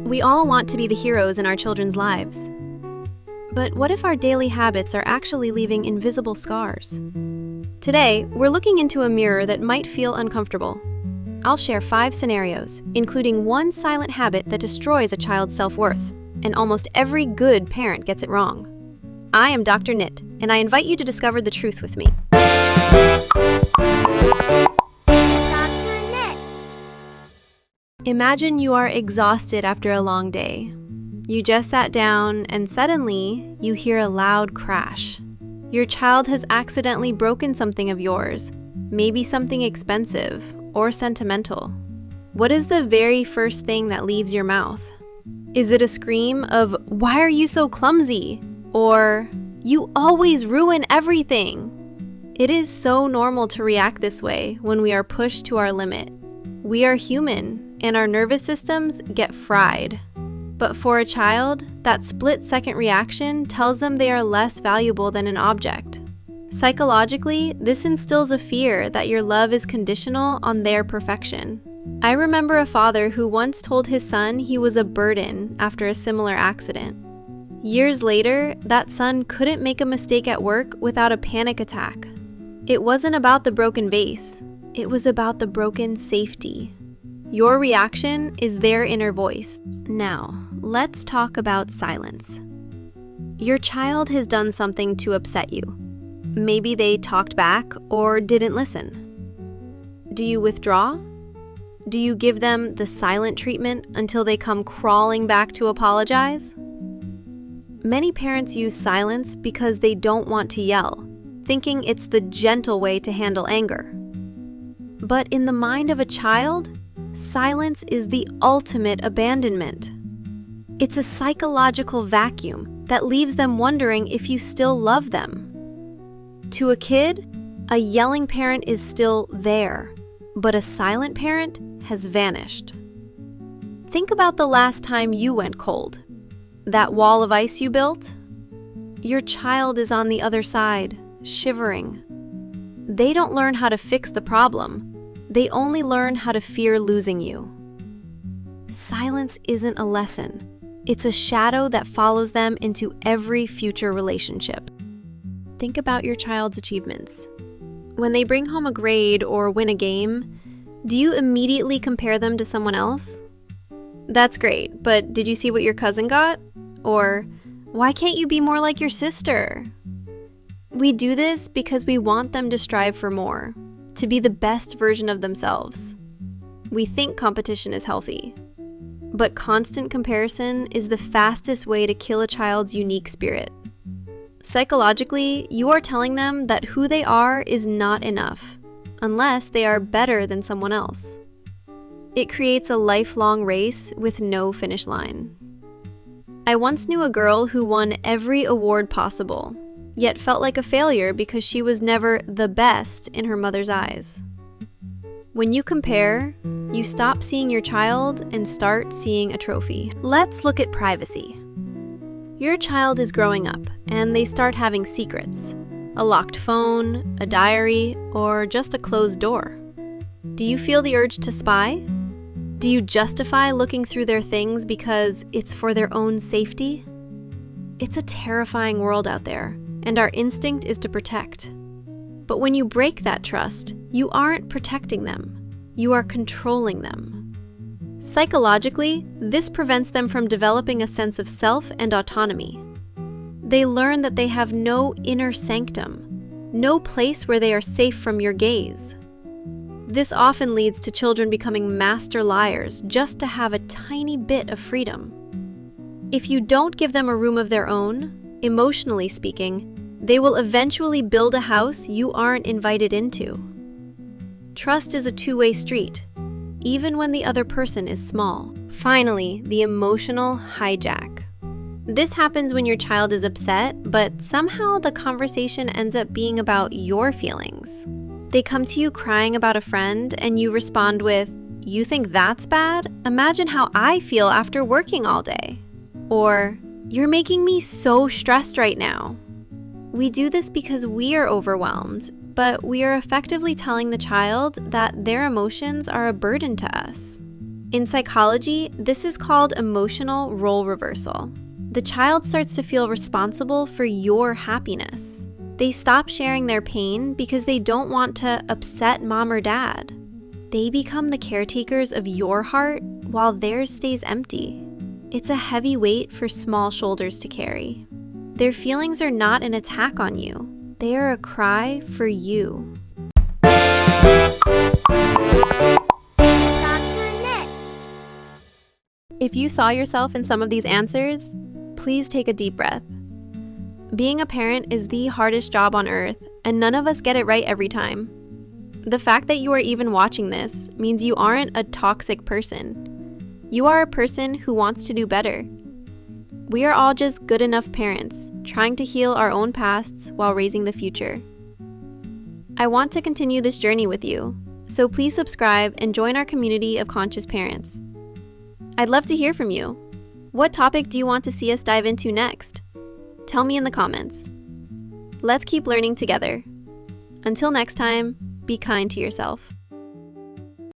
We all want to be the heroes in our children's lives. But what if our daily habits are actually leaving invisible scars? Today, we're looking into a mirror that might feel uncomfortable. I'll share 5 scenarios, including one silent habit that destroys a child's self-worth, and almost every good parent gets it wrong. I am Dr. Nit, and I invite you to discover the truth with me. Imagine you are exhausted after a long day. You just sat down and suddenly you hear a loud crash. Your child has accidentally broken something of yours, maybe something expensive or sentimental. What is the very first thing that leaves your mouth? Is it a scream of, "Why are you so clumsy?" Or, "You always ruin everything"? It is so normal to react this way when we are pushed to our limit. We are human, and our nervous systems get fried. But for a child, that split-second reaction tells them they are less valuable than an object. Psychologically, this instills a fear that your love is conditional on their perfection. I remember a father who once told his son he was a burden after a similar accident. Years later, that son couldn't make a mistake at work without a panic attack. It wasn't about the broken vase, it was about the broken safety. Your reaction is their inner voice. Now, let's talk about silence. Your child has done something to upset you. Maybe they talked back or didn't listen. Do you withdraw? Do you give them the silent treatment until they come crawling back to apologize? Many parents use silence because they don't want to yell, thinking it's the gentle way to handle anger. But in the mind of a child, silence is the ultimate abandonment. It's a psychological vacuum that leaves them wondering if you still love them. To a kid, a yelling parent is still there, but a silent parent has vanished. Think about the last time you went cold. That wall of ice you built? Your child is on the other side, shivering. They don't learn how to fix the problem. They only learn how to fear losing you. Silence isn't a lesson. It's a shadow that follows them into every future relationship. Think about your child's achievements. When they bring home a grade or win a game, do you immediately compare them to someone else? "That's great, but did you see what your cousin got?" Or, "Why can't you be more like your sister?" We do this because we want them to strive for more, to be the best version of themselves. We think competition is healthy. But constant comparison is the fastest way to kill a child's unique spirit. Psychologically, you are telling them that who they are is not enough, unless they are better than someone else. It creates a lifelong race with no finish line. I once knew a girl who won every award possible, yet felt like a failure because she was never the best in her mother's eyes. When you compare, you stop seeing your child and start seeing a trophy. Let's look at privacy. Your child is growing up, and they start having secrets. A locked phone, a diary, or just a closed door. Do you feel the urge to spy? Do you justify looking through their things because it's for their own safety? It's a terrifying world out there, and our instinct is to protect. But when you break that trust, you aren't protecting them. You are controlling them. Psychologically, this prevents them from developing a sense of self and autonomy. They learn that they have no inner sanctum, no place where they are safe from your gaze. This often leads to children becoming master liars just to have a tiny bit of freedom. If you don't give them a room of their own, emotionally speaking, they will eventually build a house you aren't invited into. Trust is a two-way street, even when the other person is small. Finally, the emotional hijack. This happens when your child is upset, but somehow the conversation ends up being about your feelings. They come to you crying about a friend, and you respond with, "You think that's bad? Imagine how I feel after working all day." Or, "You're making me so stressed right now." We do this because we are overwhelmed, but we are effectively telling the child that their emotions are a burden to us. In psychology, this is called emotional role reversal. The child starts to feel responsible for your happiness. They stop sharing their pain because they don't want to upset mom or dad. They become the caretakers of your heart while theirs stays empty. It's a heavy weight for small shoulders to carry. Their feelings are not an attack on you. They are a cry for you. If you saw yourself in some of these answers, please take a deep breath. Being a parent is the hardest job on earth, and none of us get it right every time. The fact that you are even watching this means you aren't a toxic person. You are a person who wants to do better. We are all just good enough parents, trying to heal our own pasts while raising the future. I want to continue this journey with you, so please subscribe and join our community of conscious parents. I'd love to hear from you. What topic do you want to see us dive into next? Tell me in the comments. Let's keep learning together. Until next time, be kind to yourself.